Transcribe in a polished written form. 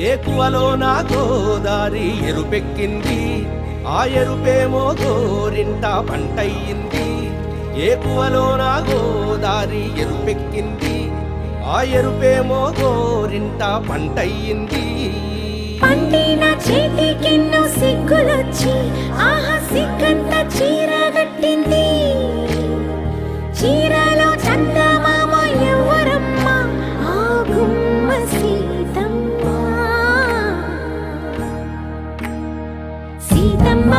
ఏకువలో నా గోదారి ఎరుపెక్కింది, ఆ ఎరుపేమో గోరింట పంటయ్యింది. ఏకువలో నా గోదారి ఎరుపెక్కింది, ఆ ఎరుపేమో గోరింట పంటయ్యింది. పండిన చేతికెన్నో సిగ్గులొచ్చి ఆహా సిగ్గంత చీర కట్టింది. చీరలో చందమామ ఎవరమ్మ, ఆ గుమ్మ సీతమ్మ. సీతమ్మ